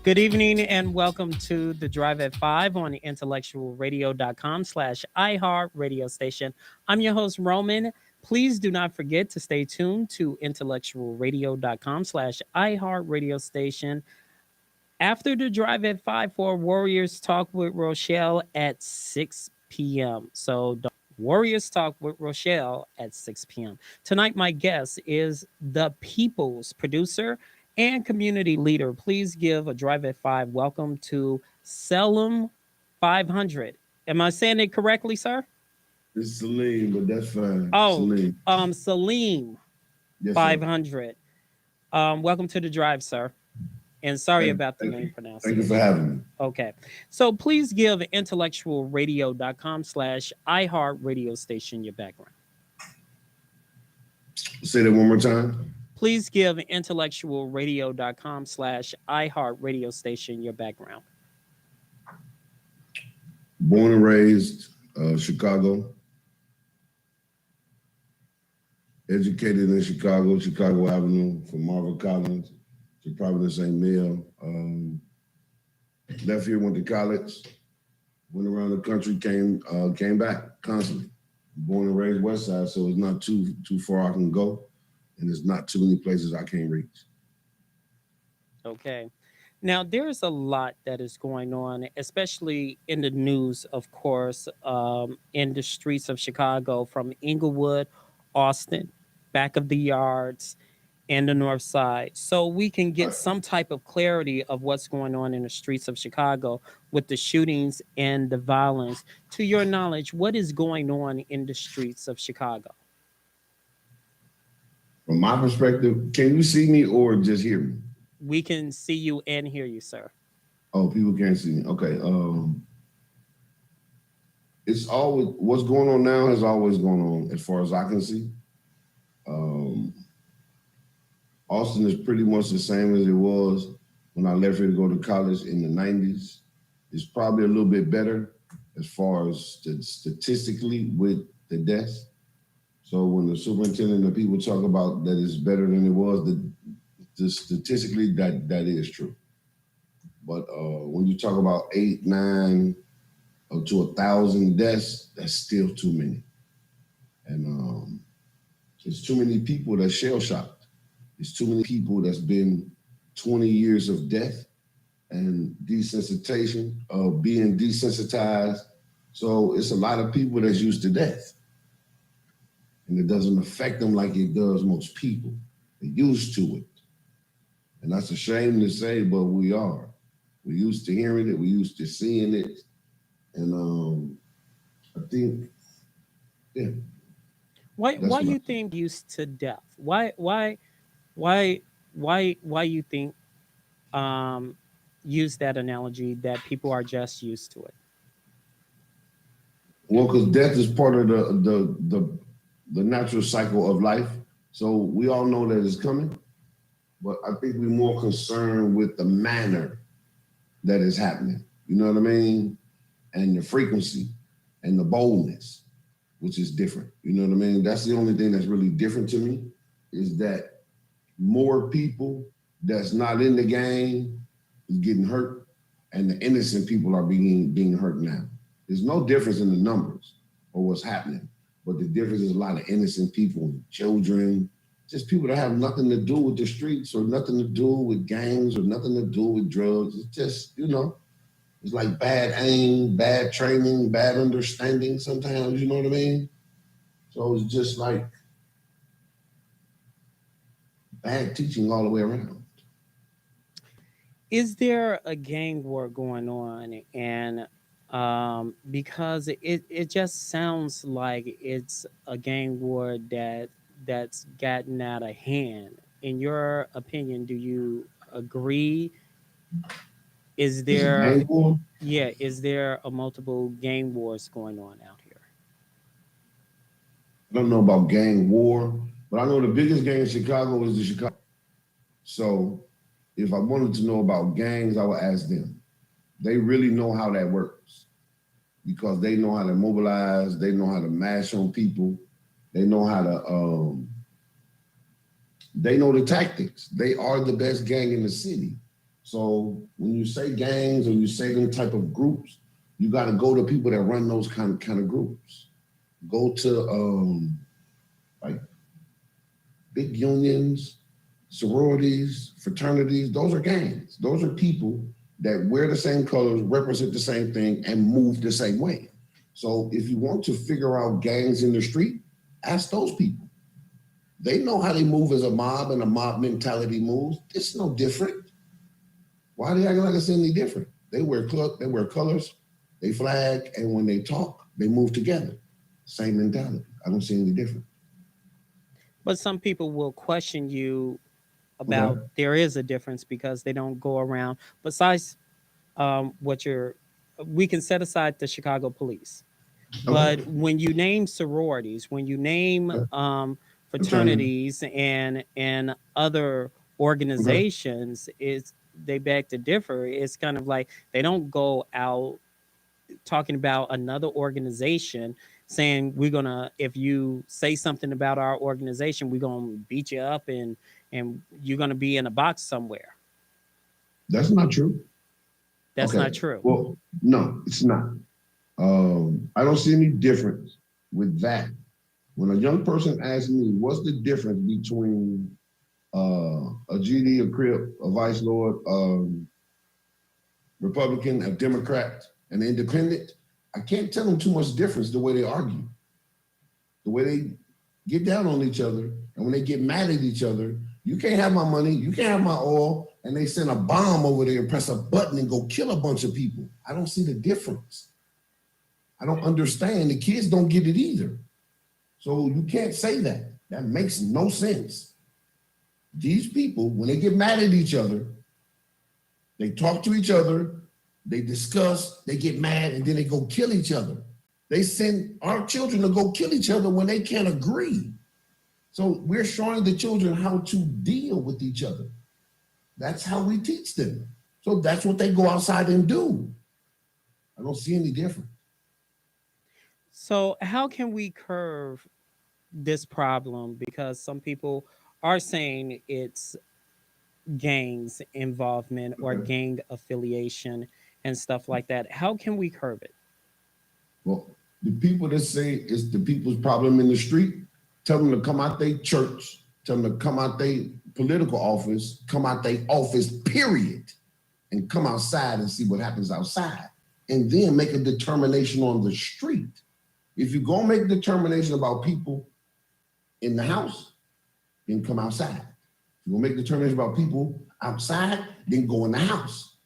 Good evening and welcome to the Drive at 5 on IntellectualRadio.com/iHeart radio station. I'm your host, Roman. Please do not forget to stay tuned to IntellectualRadio.com/iHeart radio station after the Drive at 5 for Warriors Talk with Rochelle at 6 p.m. So, Warriors Talk with Rochelle at 6 p.m. Tonight, my guest is the People's producer and community leader. Please give a Drive at 5 welcome to Selim 500. Am I saying it correctly, sir? It's Salim, but that's fine. Oh, Salim. Salim Yes, 500. Welcome to the Drive, sir. And sorry about the name pronunciation. Thank you for having me. Okay. So please give IntellectualRadio.com/iHeart radio station your background. Say that one more time. Please give IntellectualRadio.com/iHeart radio station your background. Born and raised Chicago. Educated in Chicago, Chicago Avenue, from Marvin Collins to Providence St. Mel. Left here, went to college, went around the country, came back constantly. Born and raised West Side, so it's not too far I can go, and there's not too many places I can't reach. Okay. Now, there's a lot that is going on, especially in the news, of course, in the streets of Chicago, from Inglewood, Austin, back of the yards, and the North Side. So we can get some type of clarity of what's going on in the streets of Chicago with the shootings and the violence. To your knowledge, what is going on in the streets of Chicago? From my perspective, can you see me or just hear me? We can see you and hear you, sir. Oh, people can't see me. Okay. It's always, what's going on now has always gone on as far as I can see. Austin is pretty much the same as it was when I left here to go to college in the 90s. It's probably a little bit better as far as statistically with the deaths. So when the superintendent and people talk about that it's better than it was, statistically that is true. But when you talk about 8, 9 to 1,000 deaths, that's still too many. And there's too many people that's shell-shocked. There's too many people that's been 20 years of death and desensitization, being desensitized. So it's a lot of people that's used to death. And it doesn't affect them like it does most people. They're used to it. And that's a shame to say, but we are. We're used to hearing it. We're used to seeing it. And I think, yeah. Why you think used to death? Why you think use that analogy that people are just used to it? Well, because death is part of the natural cycle of life. So we all know that it's coming, but I think we're more concerned with the manner that is happening. You know what I mean? And the frequency and the boldness, which is different. You know what I mean? That's the only thing that's really different to me, is that more people that's not in the game is getting hurt, and the innocent people are being hurt now. There's no difference in the numbers or what's happening, but the difference is a lot of innocent people, children, just people that have nothing to do with the streets or nothing to do with gangs or nothing to do with drugs. It's just, it's like bad aim, bad training, bad understanding sometimes, you know what I mean? So it's just like bad teaching all the way around. Is there a gang war going on? And because it just sounds like it's a gang war that's gotten out of hand. In your opinion, do you agree? Is there a multiple gang wars going on out here? I don't know about gang war, but I know the biggest gang in Chicago is the Chicago. So if I wanted to know about gangs, I would ask them. They really know how that works because they know how to mobilize, they know how to mash on people, they know how to, they know the tactics. They are the best gang in the city. So when you say gangs or you say them type of groups, you got to go to people that run those kind of groups. Go to like big unions, sororities, fraternities. Those are gangs. Those are people that wear the same colors, represent the same thing, and move the same way. So if you want to figure out gangs in the street, ask those people. They know how they move as a mob and a mob mentality moves. It's no different. Why are they acting like it's any different? They wear colors, they flag, and when they talk, they move together. Same mentality. I don't see any difference. But some people will question you about Okay. there is a difference because they don't go around. Besides what you're, we can set aside the Chicago police. Okay. But when you name sororities, when you name Okay. Fraternity. fraternities and other Okay. organizations, it's they beg to differ. It's kind of like they don't go out talking about another organization saying we're gonna if you say something about our organization, we're gonna beat you up and you're gonna be in a box somewhere. That's not true. That's Okay. not true. Well, no, it's not. I don't see any difference with that. When a young person asks me, what's the difference between a GD, a Crip, a Vice Lord, Republican, a Democrat, an Independent, I can't tell them too much difference the way they argue, the way they get down on each other, and when they get mad at each other, you can't have my money, you can't have my oil, and they send a bomb over there and press a button and go kill a bunch of people. I don't see the difference. I don't understand. The kids don't get it either. So you can't say that. That makes no sense. These people, when they get mad at each other, they talk to each other, they discuss, they get mad, and then they go kill each other. They send our children to go kill each other when they can't agree. So we're showing the children how to deal with each other. That's how we teach them. So that's what they go outside and do. I don't see any difference. So how can we curve this problem? Because some people are saying it's gangs involvement or Okay. gang affiliation and stuff like that. How can we curb it? Well, the people that say it's the people's problem in the street, tell them to come out their church, tell them to come out their political office, come out their office, period, and come outside and see what happens outside. And then make a determination on the street. If you go make a determination about people in the house, then come outside. If you go make a determination about people outside, then go in the house.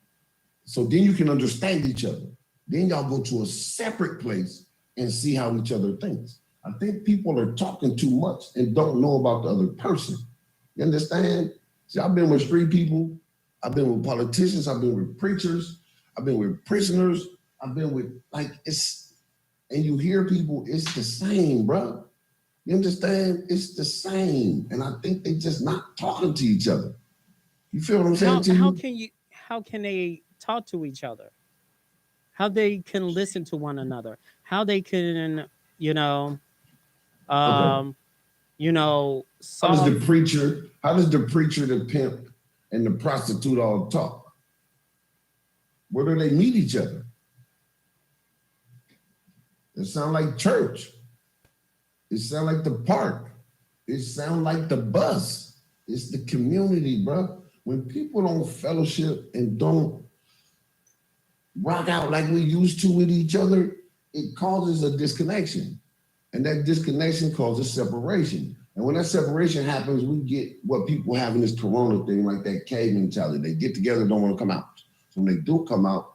So then you can understand each other. Then y'all go to a separate place and see how each other thinks. I think people are talking too much and don't know about the other person. You understand? See, I've been with street people, I've been with politicians, I've been with preachers, I've been with prisoners, I've been with and you hear people, it's the same, bro. You understand? It's the same. And I think they just not talking to each other. You feel what I'm saying to you? How can they talk to each other? How they can listen to one another? How they can, you know, Okay. um, you know, How does solve. the preacher, the pimp, and the prostitute all talk? Where do they meet each other? It sounds like church. It sounds like the park. It sounds like the bus. It's the community, bro. When people don't fellowship and don't rock out like we used to with each other, it causes a disconnection. And that disconnection causes separation. And when that separation happens, we get what people have in this corona thing, like that cave mentality. They get together, don't want to come out. So when they do come out,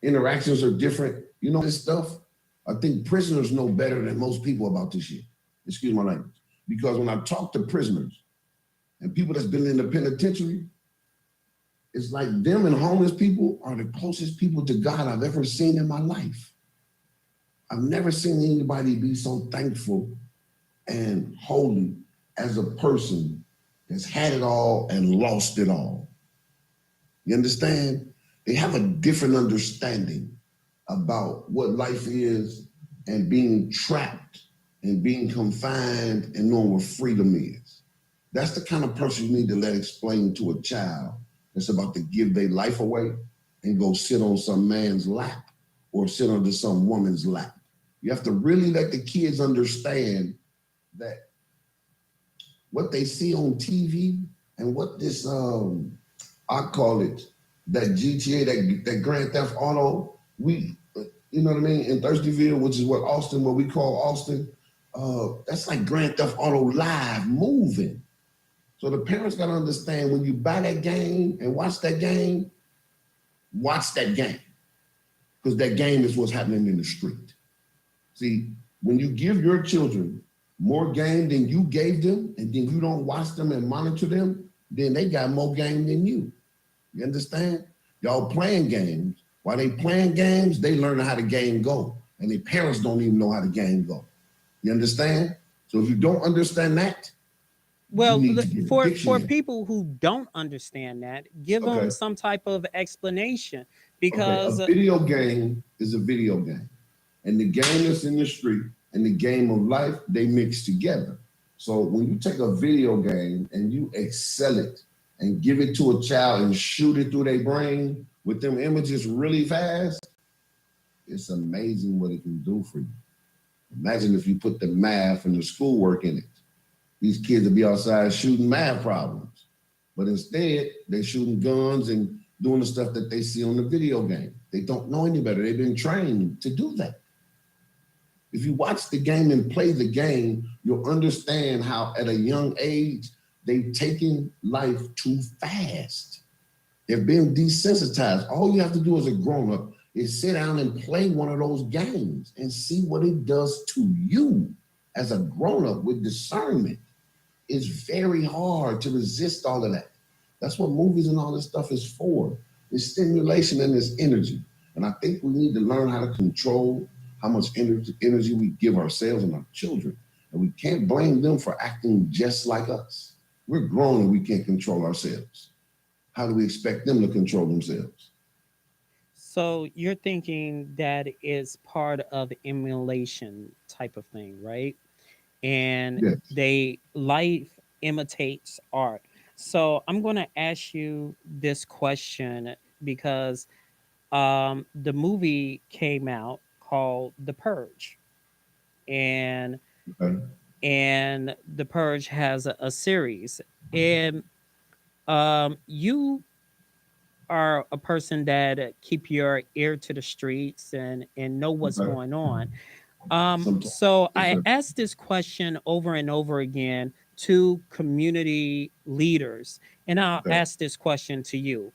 interactions are different. You know this stuff? I think prisoners know better than most people about this shit. Excuse my language. Because when I talk to prisoners and people that's been in the penitentiary, it's like them and homeless people are the closest people to God I've ever seen in my life. I've never seen anybody be so thankful and holy as a person that's had it all and lost it all. You understand? They have a different understanding about what life is and being trapped and being confined and knowing what freedom is. That's the kind of person you need to let explain to a child It's about to give their life away and go sit on some man's lap or sit under some woman's lap. You have to really let the kids understand that what they see on TV and what this, I call it, that GTA, that Grand Theft Auto, you know what I mean? In Thirstyville, which is what we call Austin, that's like Grand Theft Auto live, moving. So the parents got to understand when you buy that game and watch that game. Because that game is what's happening in the street. See, when you give your children more game than you gave them, and then you don't watch them and monitor them, then they got more game than you. You understand? Y'all playing games. While they playing games, they learn how the game go. And their parents don't even know how the game go. You understand? So if you don't understand that, well, for people who don't understand that, give them some type of explanation. Because a video game is a video game. And the game that's in the street and the game of life, they mix together. So when you take a video game and you excel it and give it to a child and shoot it through their brain with them images really fast, it's amazing what it can do for you. Imagine if you put the math and the schoolwork in it. These kids will be outside shooting math problems. But instead, they're shooting guns and doing the stuff that they see on the video game. They don't know any better. They've been trained to do that. If you watch the game and play the game, you'll understand how at a young age, they've taken life too fast. They've been desensitized. All you have to do as a grown-up is sit down and play one of those games and see what it does to you as a grown-up with discernment. It's very hard to resist all of that. That's what movies and all this stuff is for. It's stimulation and it's energy. And I think we need to learn how to control how much energy we give ourselves and our children. And we can't blame them for acting just like us. We're grown and we can't control ourselves. How do we expect them to control themselves? So you're thinking that is part of emulation type of thing, right? And yes. Life imitates art. So I'm going to ask you this question because the movie came out called The Purge, and The Purge has a series, and you are a person that keep your ear to the streets and know what's going on. So I asked this question over and over again to community leaders, and I'll ask this question to you.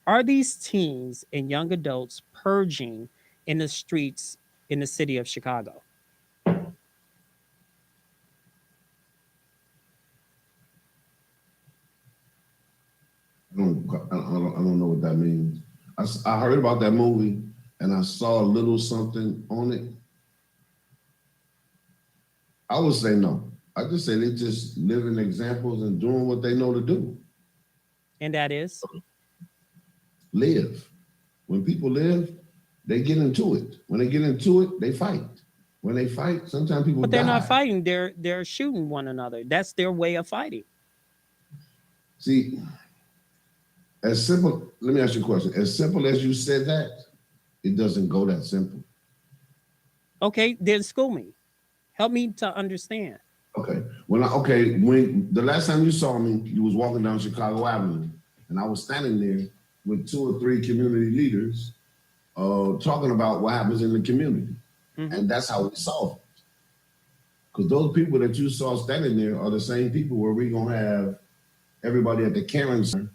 Are these teens and young adults purging in the streets in the city of Chicago? I don't know what that means. I heard about that movie and I saw a little something on it. I would say no. I just say they just living examples and doing what they know to do. And that is? Live. When people live, they get into it. When they get into it, they fight. When they fight, sometimes people But they're not fighting. They're shooting one another. That's their way of fighting. See, as simple, let me ask you a question. As simple as you said that, it doesn't go that simple. Okay, then school me. Help me to understand. Okay. When the last time you saw me, you was walking down Chicago Avenue, and I was standing there with 2 or 3 community leaders talking about what happens in the community. Mm-hmm. And that's how we solve it. Because those people that you saw standing there are the same people where we're going to have everybody at the Karen Center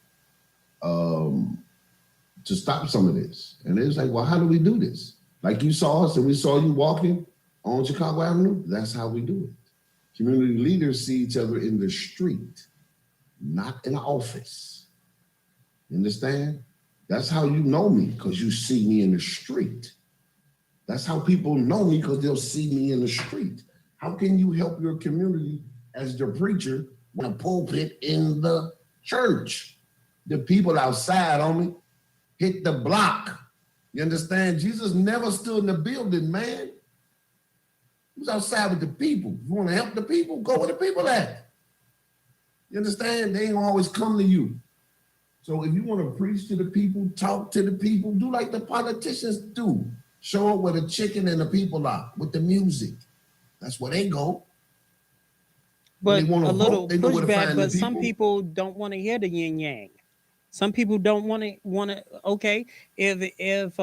to stop some of this. And it was like, well, how do we do this? Like you saw us and we saw you walking on Chicago Avenue. That's how we do it. Community leaders see each other in the street, not in the office. You understand? That's how you know me, because you see me in the street. That's how people know me, because they'll see me in the street. How can you help your community as the preacher in a pulpit in the church? The people outside, homie, hit the block. You understand? Jesus never stood in the building, man. He was outside with the people. If you want to help the people, go where the people at. You understand? They ain't gonna always come to you. So if you want to preach to the people, talk to the people, do like the politicians do. Show up where the chicken and the people are with the music. That's where they go. When they But want a to vote, little they know where to pushback. find the But some people. people don't want to hear the yin yang. Some people don't want to. Okay, if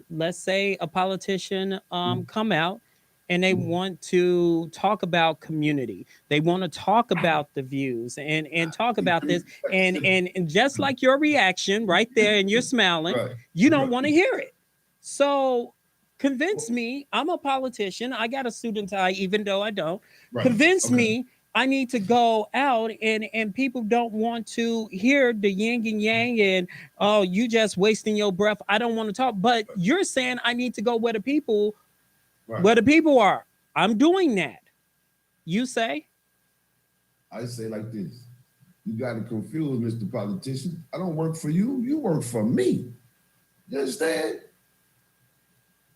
let's say a politician come out and they want to talk about community, they want to talk about the views and talk about this, and just like your reaction right there, and you're smiling, Right, you don't right, want to hear it. So convince me. I'm a politician. I got a suit and tie, even though I don't. right. Convince Okay. me I need to go out, and people don't want to hear the yin and yang, and oh, you just wasting your breath. I don't want to talk. But you're saying I need to go Right. where the people are. I'm doing that. You say? I say like this. You got to confuse, Mr. Politician. I don't work for you. You work for me. You understand?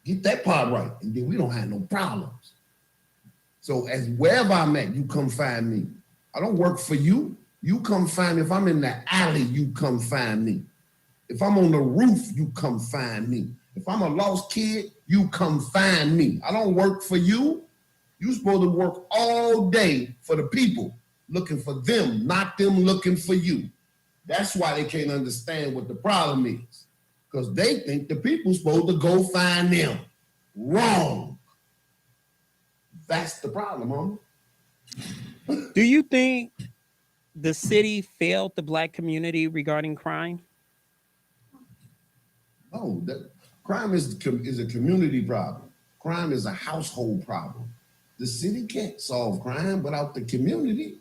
Get that part right, and then we don't have no problems. So as wherever I'm at, you come find me. I don't work for you. You come find me. If I'm in the alley, you come find me. If I'm on the roof, you come find me. If I'm a lost kid, you come find me. I don't work for you. You're supposed to work all day for the people, looking for them, not them looking for you. That's why they can't understand what the problem is, because they think the people's supposed to go find them. Wrong. That's the problem, homie. Do you think the city failed the Black community regarding crime? No, that crime is a community problem. Crime is a household problem. The city can't solve crime without the community.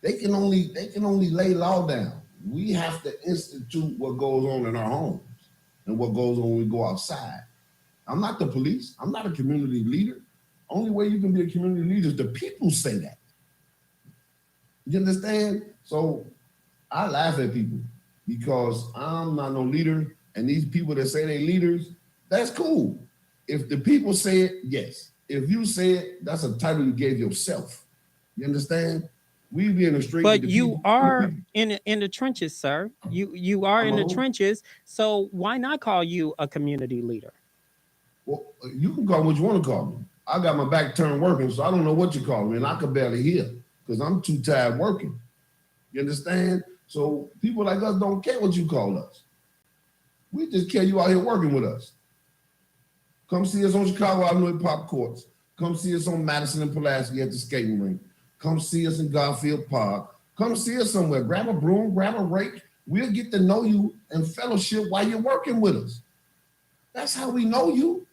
They can only lay law down. We have to institute what goes on in our homes and what goes on when we go outside. I'm not the police. I'm not a community leader. Only way you can be a community leader is the people say that. You understand? So I laugh at people because I'm not no leader, and these people that say they're leaders, that's cool. If the people say it, yes. If you say it, that's a title you gave yourself. You understand? We be in the street. But with the you people. are in the trenches, sir. You are in the old. trenches. So why not call you a community leader? Well, you can call me what you want to call me. I got my back turned working, so I don't know what you call me, and I can barely hear because I'm too tired working. You understand? So people like us don't care what you call us. We just care you out here working with us. Come see us on Chicago Avenue at Pop Courts. Come see us on Madison and Pulaski at the skating rink. Come see us in Garfield Park. Come see us somewhere. Grab a broom, grab a rake. We'll get to know you and fellowship while you're working with us. That's how we know you.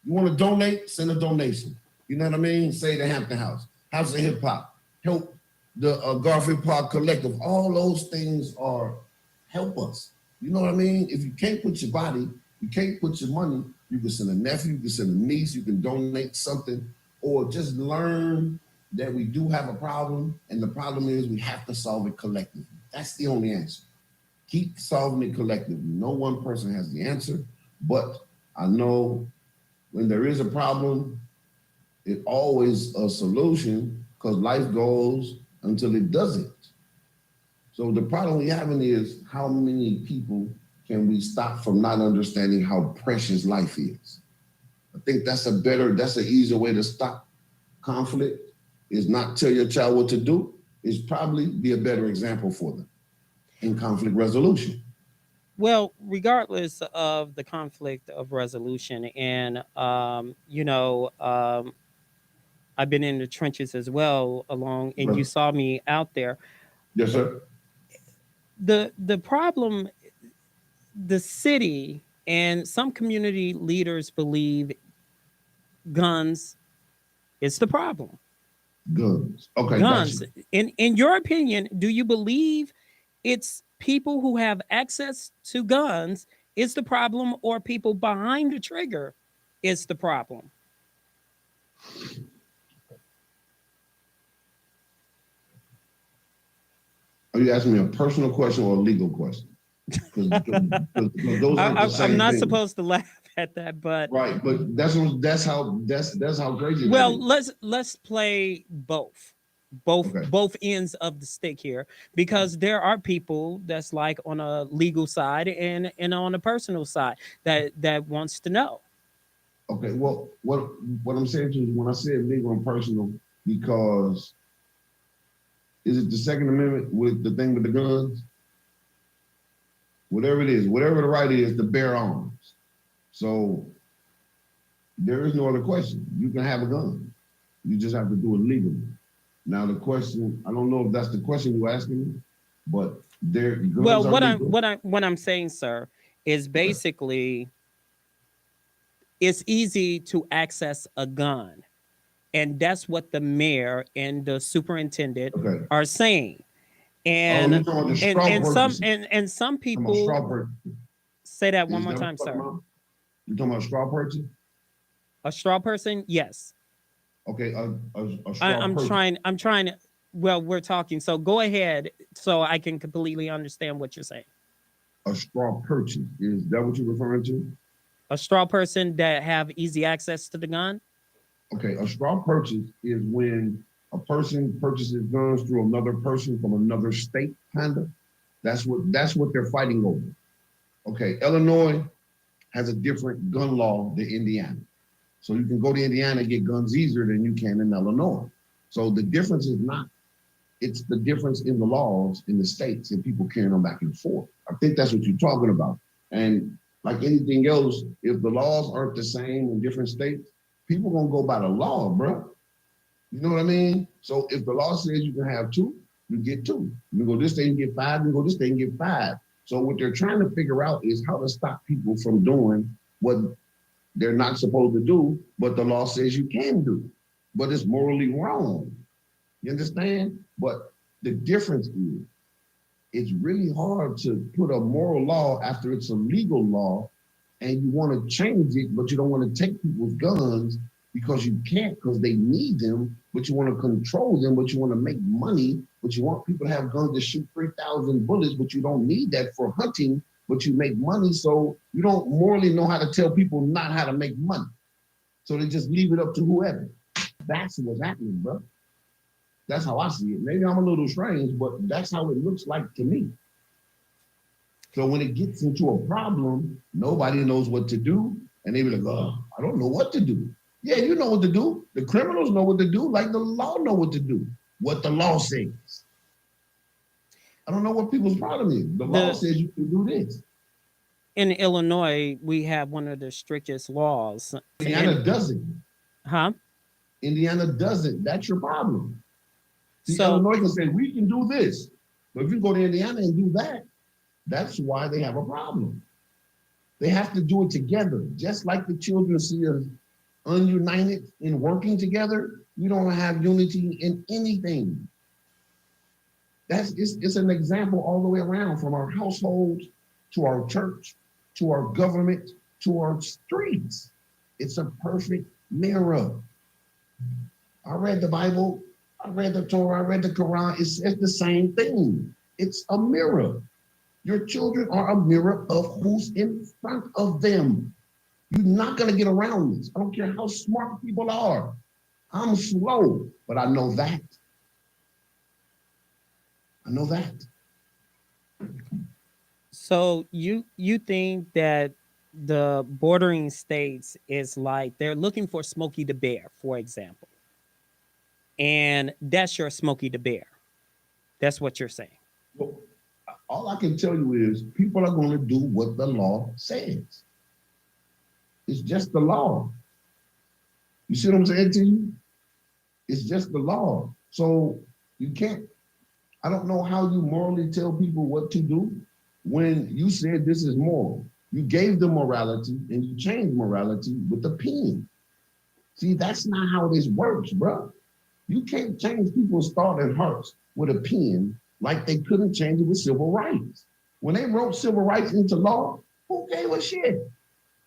You want to donate? Send a donation. You know what I mean? Say the Hampton House, House of Hip Hop, help the Garfield Park Collective. All those things are help us. You know what I mean? If you can't put your body, you can't put your money, you can send a nephew, you can send a niece, you can donate something, or just learn that we do have a problem, and the problem is we have to solve it collectively. That's the only answer. Keep solving it collectively. No one person has the answer, but I know when there is a problem, it's always a solution because life goes until it doesn't. So the problem we're having is how many people can we stop from not understanding how precious life is? I think that's an easier way to stop conflict is not tell your child what to do, is probably be a better example for them in conflict resolution. Well, regardless of the conflict of resolution, and I've been in the trenches as well, and you saw me out there. Yes, sir. The problem, the city and some community leaders believe guns is the problem. Guns. Okay, Guns. gotcha. In your opinion, do you believe it's people who have access to guns is the problem, or people behind the trigger is the problem? Are you asking me a personal question or a legal question? Because those aren't the same I'm not thing. supposed to laugh at that, but Right, but that's how crazy. well, that is. let's play both. Okay. both ends of the stick here, because there are people that's like on a legal side and on a personal side that wants to know. Okay. Well, what I'm saying to you is when I said legal and personal, because is it the Second Amendment with the thing with the guns? Whatever it is, whatever the right is, to bear arms. So there is no other question. You can have a gun. You just have to do it legally. Now the question, I don't know if that's the question you're asking me, but Well, guns are legal. what I'm saying, sir, is Okay. basically it's easy to access a gun, and that's what the mayor and the superintendent Okay. are saying. Oh, And you're talking about the straw purchasing. and some You're talking about people straw purchasing. say that one Is more that what time, you're talking sir. about? You're talking about straw purchase? A straw person, yes. Okay, a straw purchase. I'm trying to. Well, we're talking, so go ahead, so I can completely understand what you're saying. A straw purchase. Is that what you're referring to? A straw person that have easy access to the gun. Okay, a straw purchase is when a person purchases guns through another person from another state, kinda. That's what they're fighting over. Okay, Illinois has a different gun law than Indiana. So you can go to Indiana and get guns easier than you can in Illinois. So the difference is not, it's the difference in the laws in the states and people carrying them back and forth. I think that's what you're talking about. And like anything else, if the laws aren't the same in different states, people gonna go by the law, bro. You know what I mean? So if the law says you can have two, you get two. You go this day and get five, you go this day and get five. So what they're trying to figure out is how to stop people from doing what they're not supposed to do, but the law says you can do. But it's morally wrong. You understand? But the difference is it's really hard to put a moral law after it's a legal law and you want to change it, but you don't want to take people's guns because you can't, because they need them, but you want to control them, but you want to make money, but you want people to have guns to shoot 3,000 bullets, but you don't need that for hunting, but you make money. So you don't morally know how to tell people not how to make money. So they just leave it up to whoever. That's what's happening, bro. That's how I see it. Maybe I'm a little strange, but that's how it looks like to me. So when it gets into a problem, nobody knows what to do. And they be like, oh, I don't know what to do. Yeah, you know what to do. The criminals know what to do, like the law know what to do, what the law says. I don't know what people's problem is. The law says you can do this. In Illinois, we have one of the strictest laws. Indiana doesn't. Huh? Indiana doesn't. That's your problem. See, So Illinois can say, we can do this. But if you go to Indiana and do that, that's why they have a problem. They have to do it together. Just like the children see us ununited in working together, we don't have unity in anything. It's an example all the way around, from our households to our church, to our government, to our streets. It's a perfect mirror. I read the Bible, I read the Torah, I read the Quran. It says the same thing. It's a mirror. Your children are a mirror of who's in front of them. You're not going to get around this. I don't care how smart people are. I'm slow, but I know that. I know that. So you think that the bordering states is like they're looking for Smokey the Bear, for example, and that's your Smokey the Bear. That's what you're saying. Well, all I can tell you is people are going to do what the law says. It's just the law. You see what I'm saying to you? It's just the law. So you can't, I don't know how you morally tell people what to do when you said this is moral. You gave them morality and you changed morality with the pen. See, that's not how this works, bro. You can't change people's thought and hearts with a pen like they couldn't change it with civil rights. When they wrote civil rights into law, who gave a shit?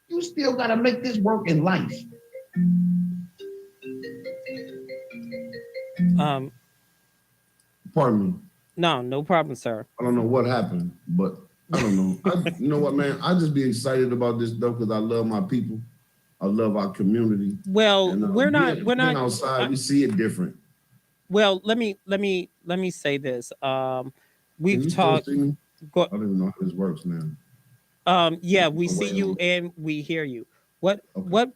You still got to make this work in life. Pardon me. No problem, sir. I don't know what happened, but I don't know. You know what, man? I just be excited about this stuff because I love my people. I love our community. Well, And, we're not outside. We see it different. well, let me say this. Can We've you still talked. see me? Go, I don't even know how this works now. yeah, we see Wait you on. and we hear you. What Okay. what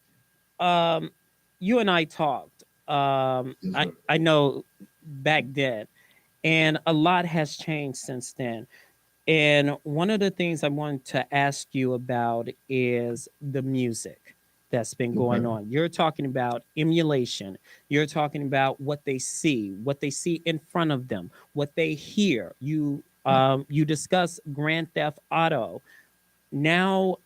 you and I talked. Yes, I sir. I know back then, and a lot has changed since then. And one of the things I wanted to ask you about is the music that's been going Okay. on. You're talking about emulation. You're talking about what they see in front of them, what they hear. You discuss Grand Theft Auto. Now,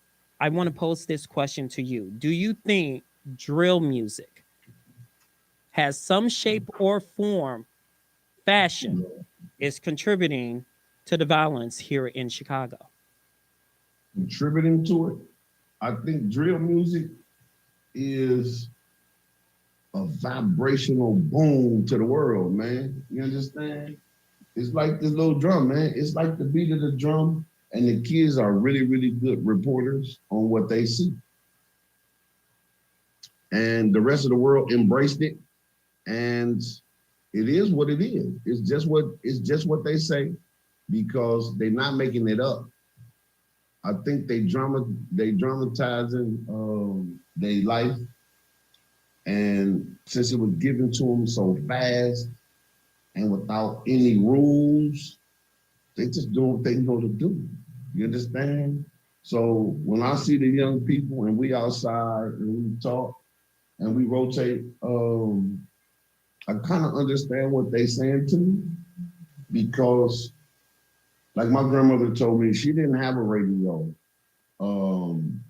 I want to pose this question to you. Do you think drill music has some shape or form, fashion, is contributing to the violence here in Chicago? Contributing to it, I think drill music is a vibrational boom to the world, man. You understand? It's like this little drum, man. It's like the beat of the drum, and the kids are really, really good reporters on what they see. And the rest of the world embraced it, and it is what it is. It's just what they say because they're not making it up. I think they dramatizing their life, and since it was given to them so fast and without any rules, they just do what they know to do. You understand? So when I see the young people and we outside and we talk and we rotate, I kind of understand what they saying to me because, like my grandmother told me, she didn't have a radio. Um,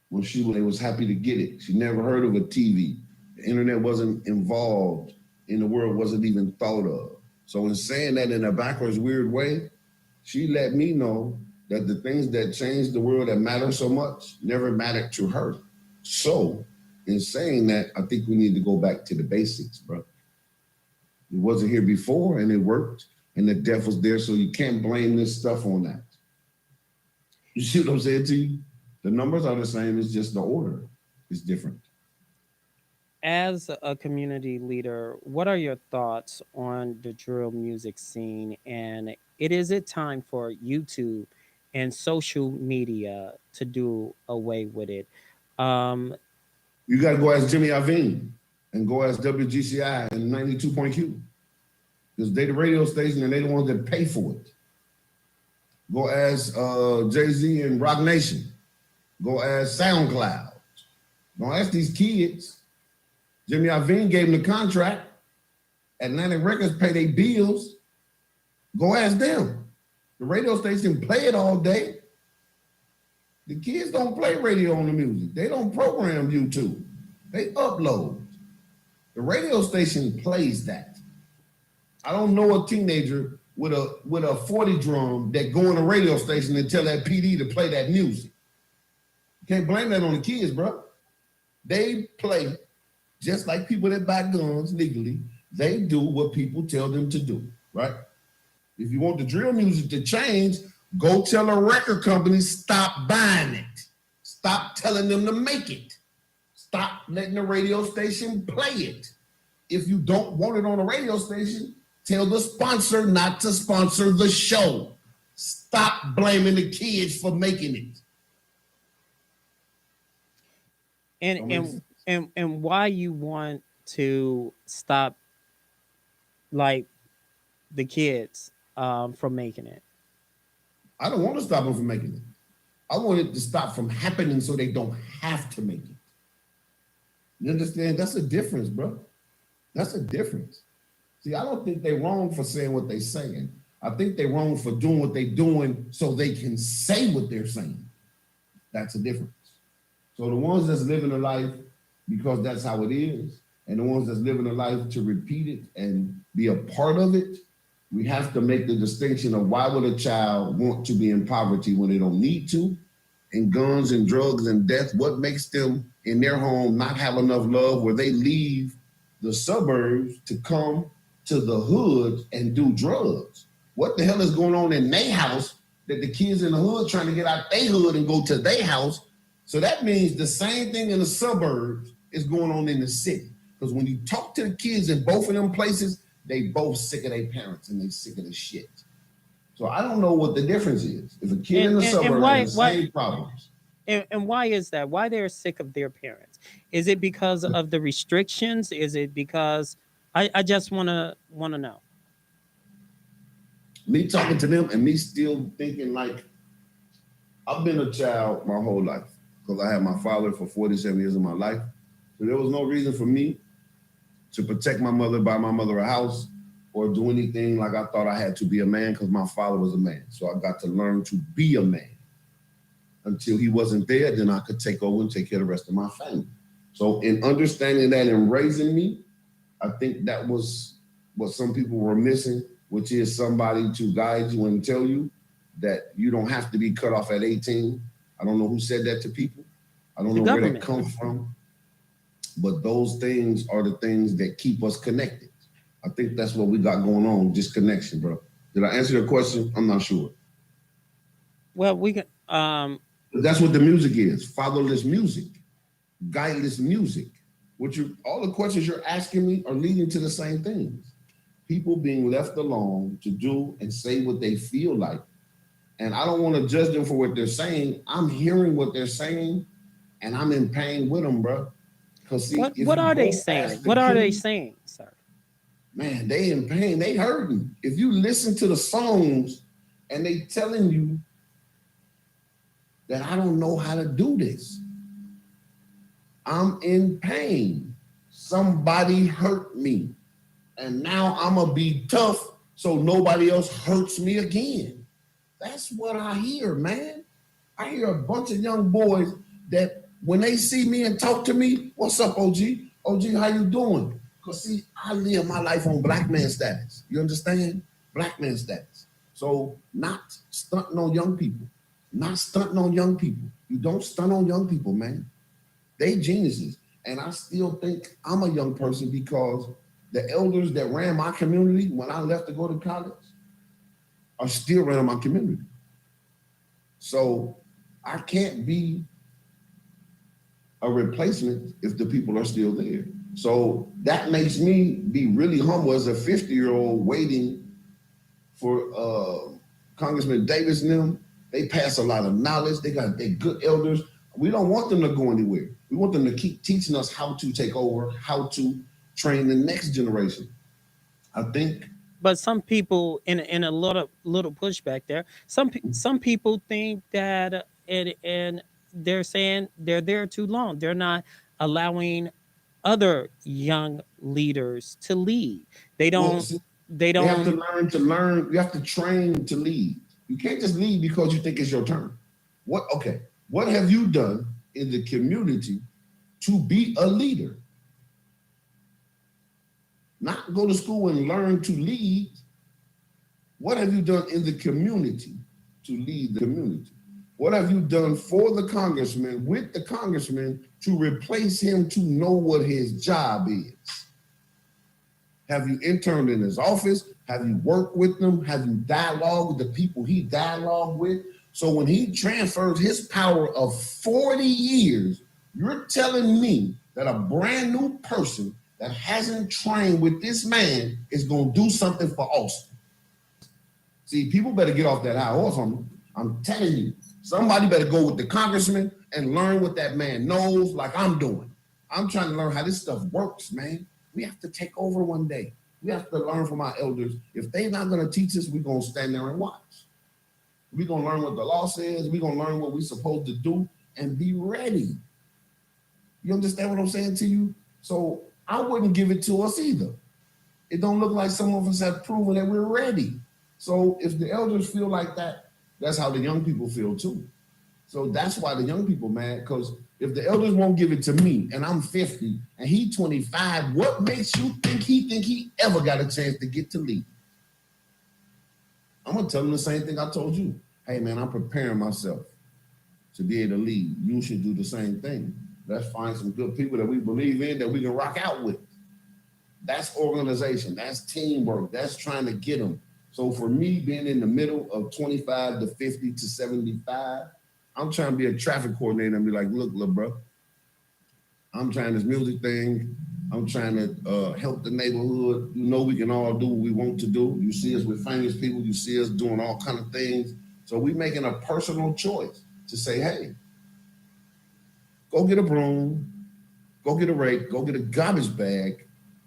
when they was happy to get it. She never heard of a TV. The internet wasn't involved in the world, wasn't even thought of. So in saying that in a backwards, weird way, she let me know that the things that changed the world that matter so much never mattered to her. So in saying that, I think we need to go back to the basics, bro. It wasn't here before and it worked and the death was there. So you can't blame this stuff on that. You see what I'm saying to you? The numbers are the same, it's just the order is different. As a community leader, what are your thoughts on the drill music scene? And is it time for YouTube and social media to do away with it? Um, You got to go ask Jimmy Iovine and go ask WGCI and 92 Point Q because they the radio station and they the ones that pay for it. Go ask Jay-Z and Rock Nation. Go ask SoundCloud. Don't ask these kids. Jimmy Iovine gave them the contract. Atlantic Records pay their bills. Go ask them. The radio station play it all day. The kids don't play radio on the music. They don't program YouTube. They upload. The radio station plays that. I don't know a teenager with a 40 drum that go on a radio station and tell that PD to play that music. You can't blame that on the kids, bro. They play just like people that buy guns legally. They do what people tell them to do, right? If you want the drill music to change, go tell a record company stop buying it. Stop telling them to make it. Stop letting the radio station play it. If you don't want it on a radio station, tell the sponsor not to sponsor the show. Stop blaming the kids for making it. And why you want to stop like the kids from making it? I don't want to stop them from making it. I want it to stop from happening so they don't have to make it. You understand? That's a difference, bro. That's a difference. See, I don't think they're wrong for saying what they're saying. I think they're wrong for doing what they're doing so they can say what they're saying. That's a difference. So the ones that's living a life because that's how it is, and the ones that's living a life to repeat it and be a part of it, we have to make the distinction of why would a child want to be in poverty when they don't need to, and guns and drugs and death, what makes them in their home not have enough love where they leave the suburbs to come to the hood and do drugs? What the hell is going on in their house that the kids in the hood trying to get out their hood and go to their house? So that means the same thing in the suburbs is going on in the city. Because when you talk to the kids in both of them places, they both sick of their parents and they sick of the shit. So I don't know what the difference is. If a kid in the And suburb has the same problems. and why is that? Why they're sick of their parents? Is it because of the restrictions? Is it because I just wanna know. Me talking to them and me still thinking like I've been a child my whole life because I had my father for 47 years of my life. So there was no reason for me to protect my mother, buy my mother a house, or do anything like I thought I had to be a man because my father was a man. So I got to learn to be a man. Until he wasn't there, then I could take over and take care of the rest of my family. So in understanding that and raising me, I think that was what some people were missing, which is somebody to guide you and tell you that you don't have to be cut off at 18. I don't know who said that to people. I don't The know where that government. comes from. But those things are the things that keep us connected. I think that's what we got going on, just connection, bro. Did I answer your question? I'm not sure. Well, we can. That's what the music is. Fatherless music, guideless music. All the questions you're asking me are leading to the same things. People being left alone to do and say what they feel like. And I don't want to judge them for what they're saying. I'm hearing what they're saying, and I'm in pain with them, bro. Because see, if What you are they go saying? ask the What are they kids, saying, sir? man, they in pain. They hurting. If you listen to the songs and they telling you that I don't know how to do this. I'm in pain. Somebody hurt me. And now I'm going to be tough so nobody else hurts me again. That's what I hear, man. I hear a bunch of young boys that when they see me and talk to me, what's up, OG? OG, how you doing? Because see, I live my life on black man status. You understand? Black man status. So not stunting on young people. Not stunting on young people. You don't stunt on young people, man. They geniuses. And I still think I'm a young person because the elders that ran my community when I left to go to college are still running my community. So I can't be a replacement if the people are still there. So that makes me be really humble as a 50-year-old waiting for Congressman Davis and them. They pass a lot of knowledge. They're good elders. We don't want them to go anywhere. We want them to keep teaching us how to take over, how to train the next generation. I think. But some people, in a little pushback there, some people think that and they're saying they're there too long. They're not allowing other young leaders to lead. They Well, don't. see, They they have to don't. learn to learn. You have to train to lead. You can't just lead because you think it's your turn. What have you done in the community to be a leader? Not go to school and learn to lead. What have you done in the community to lead the community? What have you done for the congressman, with the congressman, to replace him to know what his job is? Have you interned in his office? Have you worked with them? Have you dialogued with the people he dialogued with? So when he transfers his power of 40 years, you're telling me that a brand new person that hasn't trained with this man is going to do something for Austin. See, people better get off that high horse on me. I'm telling you, somebody better go with the congressman and learn what that man knows like I'm doing. I'm trying to learn how this stuff works, man. We have to take over one day. We have to learn from our elders. If they're not going to teach us, we're going to stand there and watch. We're going to learn what the law says. We're going to learn what we're supposed to do and be ready. You understand what I'm saying to you? So I wouldn't give it to us either. It don't look like some of us have proven that we're ready. So if the elders feel like that, that's how the young people feel too. So that's why the young people mad, because if the elders won't give it to me and I'm 50 and he 25, what makes you think he ever got a chance to get to lead? I'm gonna tell them the same thing I told you. Hey man, I'm preparing myself to be able to lead. You should do the same thing. Let's find some good people that we believe in that we can rock out with. That's organization, that's teamwork, that's trying to get them. So for me, being in the middle of 25 to 50 to 75, I'm trying to be a traffic coordinator and be like, look, bro, I'm trying this music thing. I'm trying to help the neighborhood. You know, we can all do what we want to do. You see us with famous people. You see us doing all kind of things. So we making a personal choice to say, hey, go get a broom, go get a rake, go get a garbage bag,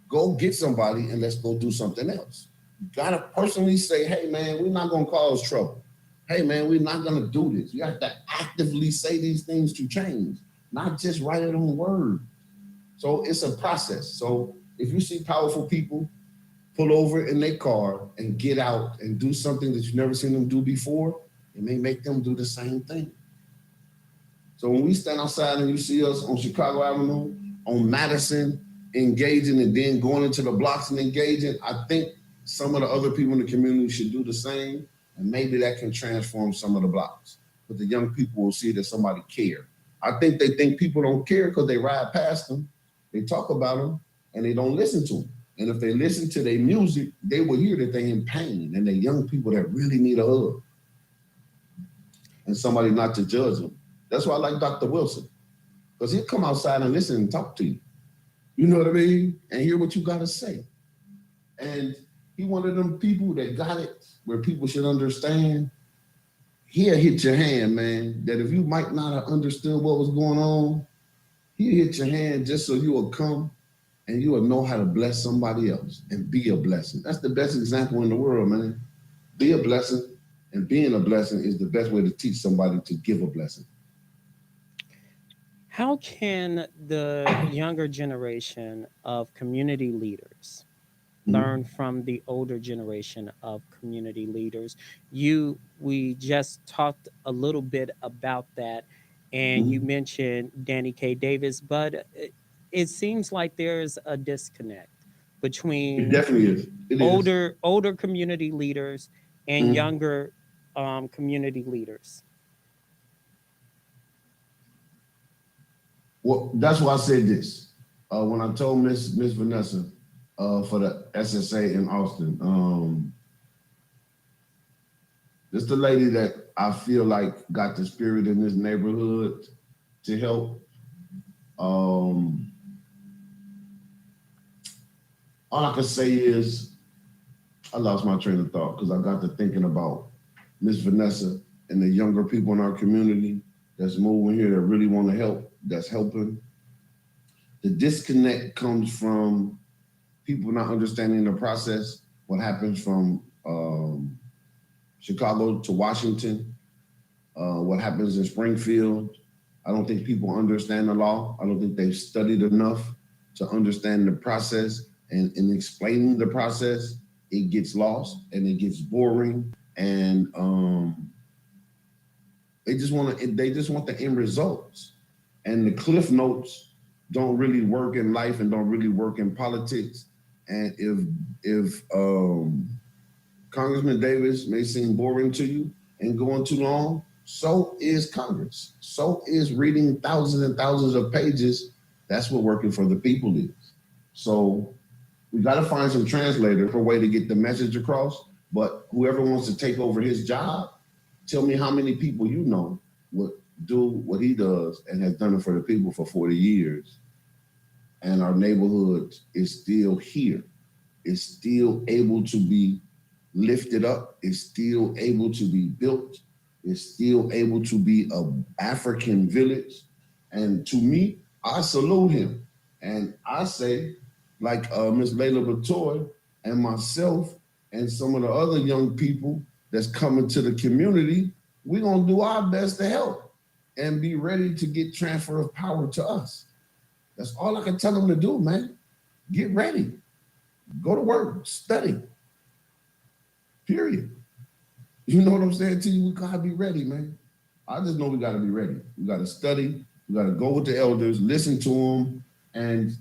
go get somebody, and let's go do something else. You gotta personally say, hey man, we're not gonna cause trouble. Hey man, we're not gonna do this. You have to actively say these things to change, not just write it on word. So it's a process. So if you see powerful people pull over in their car and get out and do something that you've never seen them do before, it may make them do the same thing. So when we stand outside and you see us on Chicago Avenue, on Madison, engaging and then going into the blocks and engaging, I think some of the other people in the community should do the same, and maybe that can transform some of the blocks. But the young people will see that somebody care. I think they think people don't care because they ride past them, they talk about them, and they don't listen to them. And if they listen to their music, they will hear that they're in pain and they're young people that really need a hug and somebody not to judge them. That's why I like Dr. Wilson, because he'll come outside and listen and talk to you. You know what I mean? And hear what you got to say. And he one of them people that got it where people should understand. He'll hit your hand, man, that if you might not have understood what was going on, he'll hit your hand just so you will come and you will know how to bless somebody else and be a blessing. That's the best example in the world, man. Be a blessing, and being a blessing is the best way to teach somebody to give a blessing. How can the younger generation of community leaders learn Mm-hmm. from the older generation of community leaders? We just talked a little bit about that, and you Mm-hmm. mentioned Danny K. Davis, but it seems like there's a disconnect It between definitely is. It is. older community leaders and Mm-hmm. younger community leaders. Well, that's why I said this. When I told Miss Vanessa for the SSA in Austin, this the lady that I feel like got the spirit in this neighborhood to help. Um, all I can say is I lost my train of thought because I got to thinking about Miss Vanessa and the younger people in our community that's moving here that really want to help, that's helping. The disconnect comes from people not understanding the process, what happens from Chicago to Washington, what happens in Springfield. I don't think people understand the law. I don't think they've studied enough to understand the process. And in explaining the process, it gets lost and it gets boring. And they just want the end results. And the cliff notes don't really work in life and don't really work in politics. And if Congressman Davis may seem boring to you and going too long, so is Congress. So is reading thousands and thousands of pages. That's what working for the people is. So we got to find some translator for a way to get the message across. But whoever wants to take over his job, tell me how many people you know would do what he does and has done it for the people for 40 years. And our neighborhood is still here. It's still able to be lifted up. It's still able to be built. It's still able to be an African village. And to me, I salute him. And I say, like Miss Layla Batoy and myself and some of the other young people that's coming to the community, we're going to do our best to help and be ready to get transfer of power to us. That's all I can tell them to do, man. Get ready. Go to work. Study. Period. You know what I'm saying to you? We got to be ready, man. I just know we got to be ready. We got to study. We got to go with the elders, listen to them, and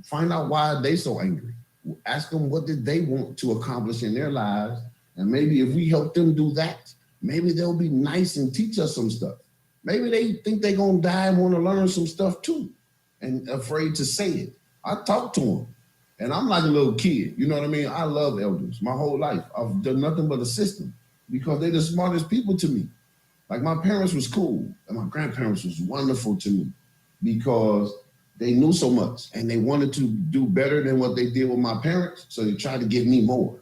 find out why they so angry. Ask them what did they want to accomplish in their lives. And maybe if we help them do that, maybe they'll be nice and teach us some stuff. Maybe they think they're going to die and want to learn some stuff too and afraid to say it. I talk to them. And I'm like a little kid. You know what I mean? I love elders my whole life. I've done nothing but assist them because they're the smartest people to me. Like my parents was cool and my grandparents was wonderful to me because they knew so much and they wanted to do better than what they did with my parents. So they tried to give me more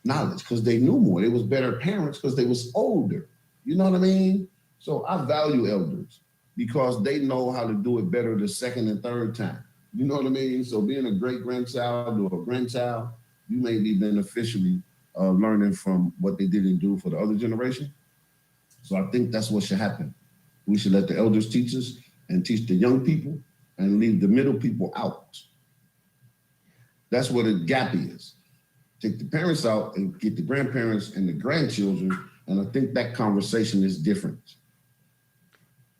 knowledge because they knew more. They was better parents because they was older. You know what I mean? So I value elders because they know how to do it better the second and third time. You know what I mean? So being a great grandchild or a grandchild, you may be beneficially learning from what they didn't do for the other generation. So I think that's what should happen. We should let the elders teach us and teach the young people and leave the middle people out. That's what a gap is. Take the parents out and get the grandparents and the grandchildren. And I think that conversation is different.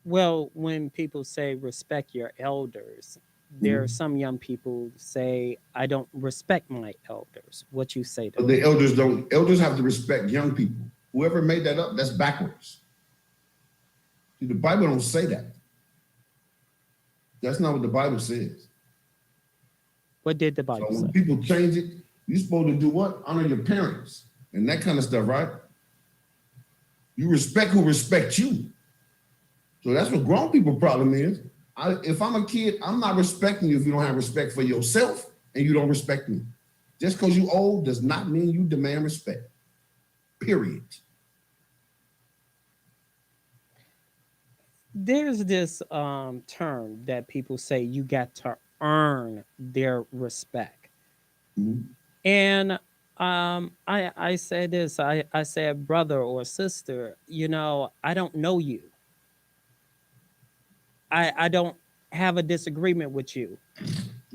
Well, when people say respect your elders, there are Mhm. some young people say, I don't respect my elders. What you say to But them? the elders have to respect young people. Whoever made that up, that's backwards. See, the Bible don't say that. That's not what the Bible says. What did the So Bible say? when people change it, you're supposed to do what? Honor your parents and that kind of stuff, right? You respect who respects you. So that's what grown people problem is. If I'm a kid, I'm not respecting you if you don't have respect for yourself and you don't respect me. Just because you old does not mean you demand respect. Period. There's this term that people say you got to earn their respect. Mhm. And I say this, I said, brother or sister, I don't know you. I don't have a disagreement with you.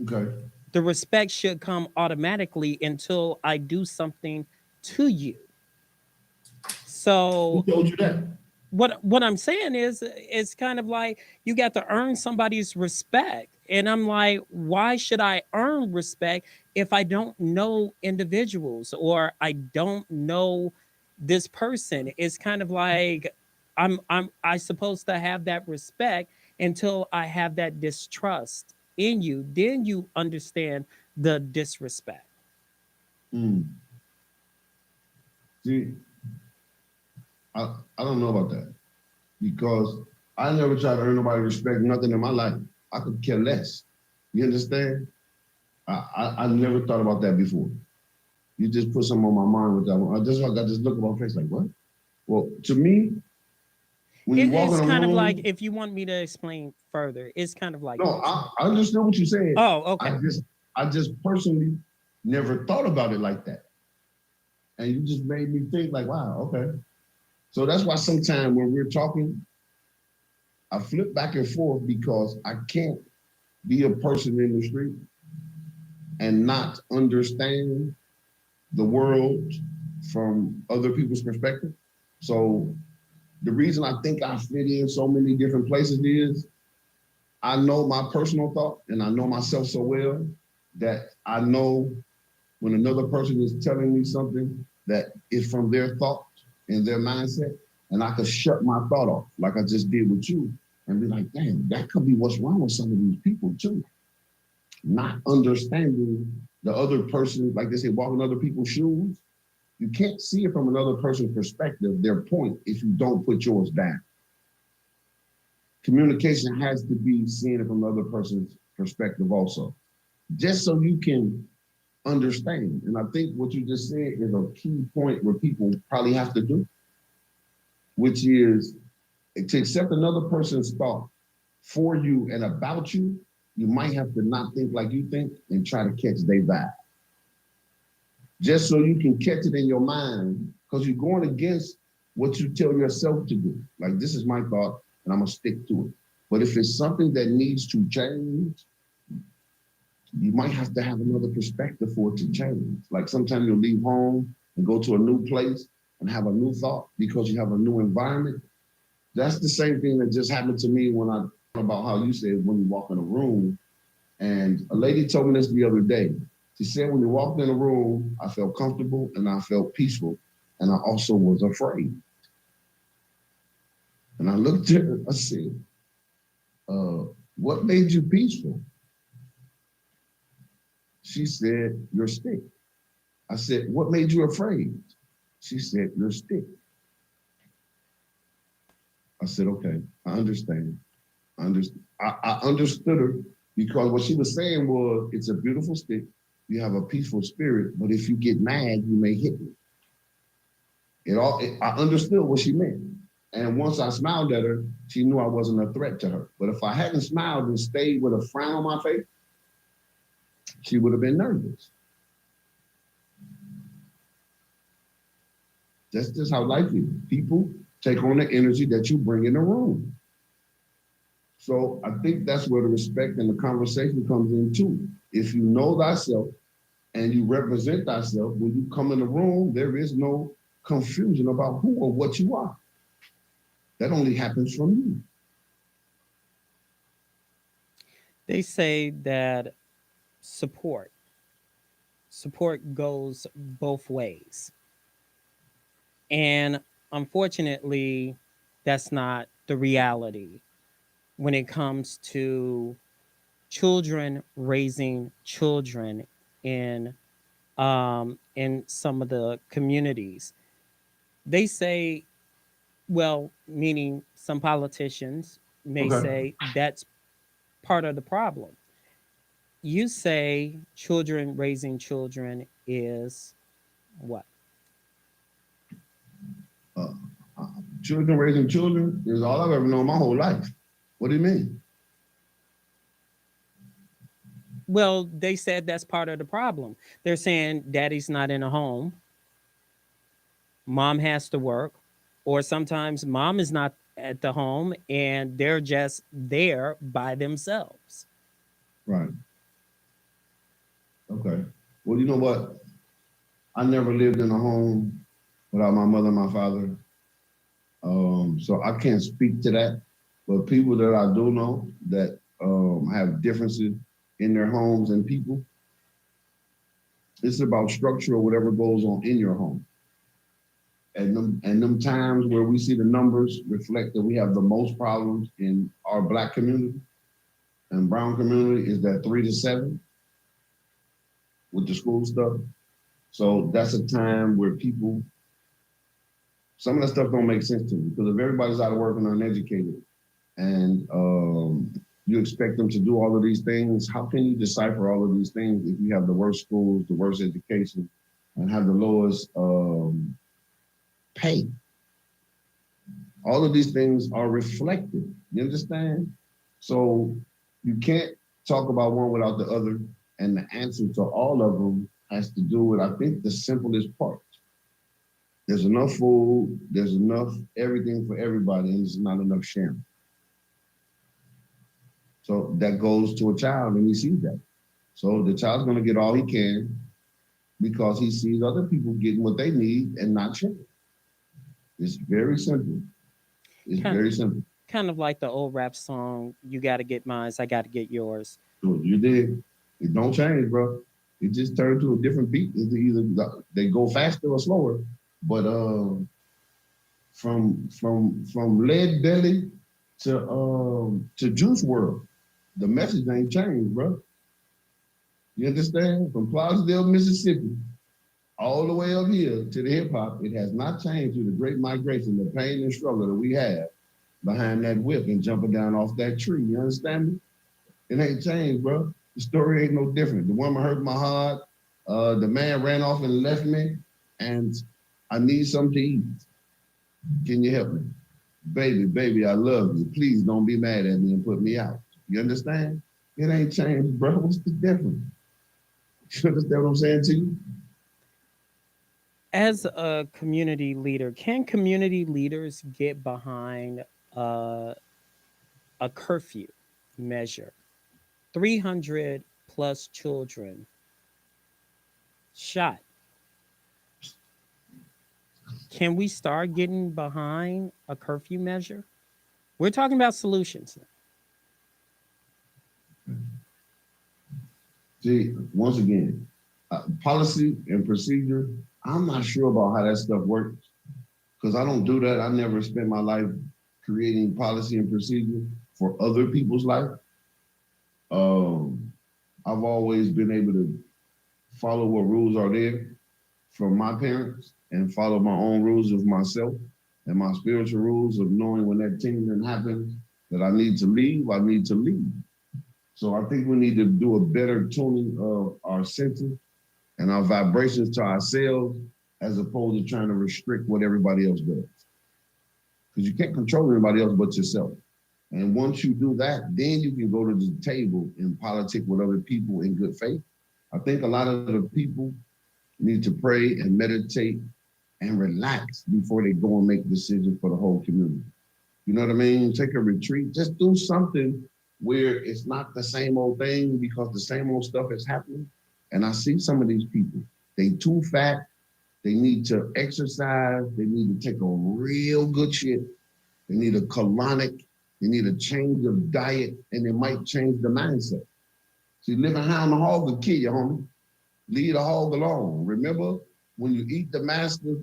Okay. The respect should come automatically until I do something to you. Who So told you that? what I'm saying is it's kind of like you got to earn somebody's respect. And I'm like, why should I earn respect if I don't know individuals or I don't know this person? It's kind of like I supposed to have that respect until I have that distrust in you. Then you understand the disrespect. Mm. See, I don't know about that because I never tried to earn nobody respect, nothing in my life. I could care less. You understand? I never thought about that before. You just put something on my mind with that one. I just got this look on my face like, what? Well, to me, when you walk in It's a kind of like, room, if you want me to explain further, it's kind of like no, this. I understood what you said. Oh, I okay. just I just personally never thought about it like that. And you just made me think like, wow, okay. So that's why sometimes when we're talking, I flip back and forth because I can't be a person in the street and not understand the world from other people's perspective. So the reason I think I fit in so many different places is I know my personal thought and I know myself so well that I know when another person is telling me something that is from their thought and their mindset, and I could shut my thought off like I just did with you and be like, damn, that could be what's wrong with some of these people too. Not understanding the other person, like they say, walking other people's shoes. You can't see it from another person's perspective, their point, if you don't put yours down. Communication has to be seeing it from the other person's perspective also, just so you can understand. And I think what you just said is a key point where people probably have to do, which is to accept another person's thought for you and about you. You might have to not think like you think and try to catch their vibe, just so you can catch it in your mind, because you're going against what you tell yourself to do. Like, this is my thought, and I'm gonna stick to it. But if it's something that needs to change, you might have to have another perspective for it to change. Like sometimes you'll leave home and go to a new place and have a new thought because you have a new environment. That's the same thing that just happened to me when I thought about how you said when you walk in a room. And a lady told me this the other day. She said, when you walked in a room, I felt comfortable and I felt peaceful. And I also was afraid. And I looked at her, I said, what made you peaceful? She said, your stick. I said, what made you afraid? She said, your stick. I said, okay, I understand. I understood her. Because what she was saying was, it's a beautiful stick. You have a peaceful spirit, but if you get mad, you may hit me. I understood what she meant. And once I smiled at her, she knew I wasn't a threat to her. But if I hadn't smiled and stayed with a frown on my face, she would have been nervous. That's just how life is. People take on the energy that you bring in the room. So I think that's where the respect and the conversation comes in too. If you know thyself and you represent thyself, when you come in the room, there is no confusion about who or what you are. That only happens from you. They say that support goes both ways. And unfortunately, that's not the reality when it comes to children raising children in some of the communities. They say, well, meaning some politicians may Okay. say that's part of the problem. You say children raising children is what? Uh, Children raising children is all I've ever known my whole life. What do you mean? Well, they said that's part of the problem. They're saying daddy's not in a home, mom has to work, or sometimes mom is not at the home and they're just there by themselves. Right. Okay. Well, you know what? I never lived in a home without my mother and my father. So I can't speak to that. But people that I do know that have differences in their homes and people, it's about structure or whatever goes on in your home. And them times where we see the numbers reflect that we have the most problems in our Black community and brown community is that 3 to 7 with the school stuff. So that's a time where people, some of that stuff don't make sense to me because if everybody's out of work and uneducated and you expect them to do all of these things, how can you decipher all of these things if you have the worst schools, the worst education, and have the lowest pay? All of these things are reflected. You understand? So you can't talk about one without the other. And the answer to all of them has to do with, I think, the simplest part. There's enough food, there's enough everything for everybody, and there's not enough sharing. So that goes to a child, and he sees that. So the child's going to get all he can because he sees other people getting what they need and not sharing. It's very simple. It's very simple. Kind of like the old rap song, "You got to get mine, I got to get yours." So you did. It don't change, bro. It just turned to a different beat. It's either they go faster or slower. But from Lead Belly to Juice World, the message ain't changed, bro. You understand? From Clarksdale, Mississippi, all the way up here to the hip hop, it has not changed through the great migration, the pain and struggle that we have behind that whip and jumping down off that tree. You understand me? It ain't changed, bro. The story ain't no different. The woman hurt my heart. The man ran off and left me, and I need something to eat. Can you help me? Baby, I love you. Please don't be mad at me and put me out. You understand? It ain't changed, bro. What's the difference? You understand what I'm saying to you? As a community leader, can community leaders get behind a curfew measure? 300 plus children shot. Can we start getting behind a curfew measure? We're talking about solutions. See, once again, policy and procedure, I'm not sure about how that stuff works because I don't do that. I never spent my life creating policy and procedure for other people's life. I've always been able to follow what rules are there from my parents and follow my own rules of myself and my spiritual rules of knowing when that thing happens that I need to leave, I need to leave. So I think we need to do a better tuning of our senses and our vibrations to ourselves as opposed to trying to restrict what everybody else does. Because you can't control anybody else but yourself. And once you do that, then you can go to the table and politic with other people in good faith. I think a lot of the people need to pray and meditate and relax before they go and make decisions for the whole community. You know what I mean? Take a retreat. Just do something where it's not the same old thing because the same old stuff is happening. And I see some of these people, they too fat. They need to exercise. They need to take a real good shit. They need a colonic. They need a change of diet, and it might change the mindset. See, living high on the hog will kill you, homie. Leave the hog alone. Remember, when you eat the master's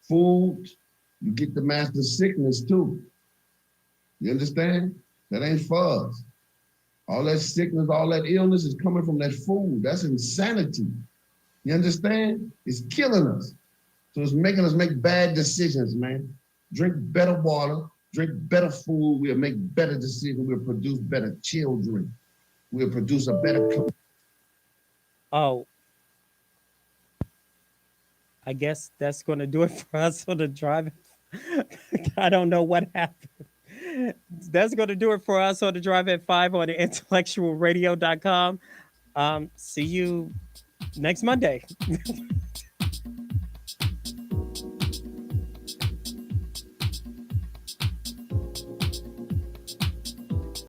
food, you get the master's sickness too. You understand? That ain't for us. All that sickness, all that illness is coming from that food. That's insanity. You understand? It's killing us. So it's making us make bad decisions, man. Drink better water, drink better food. We'll make better decisions. We'll produce better children. We'll produce a better. Oh, I guess that's going to do it for us on the drive. I don't know what happened. That's going to do it for us on the Drive at 5 on the intellectualradio.com. See you next Monday.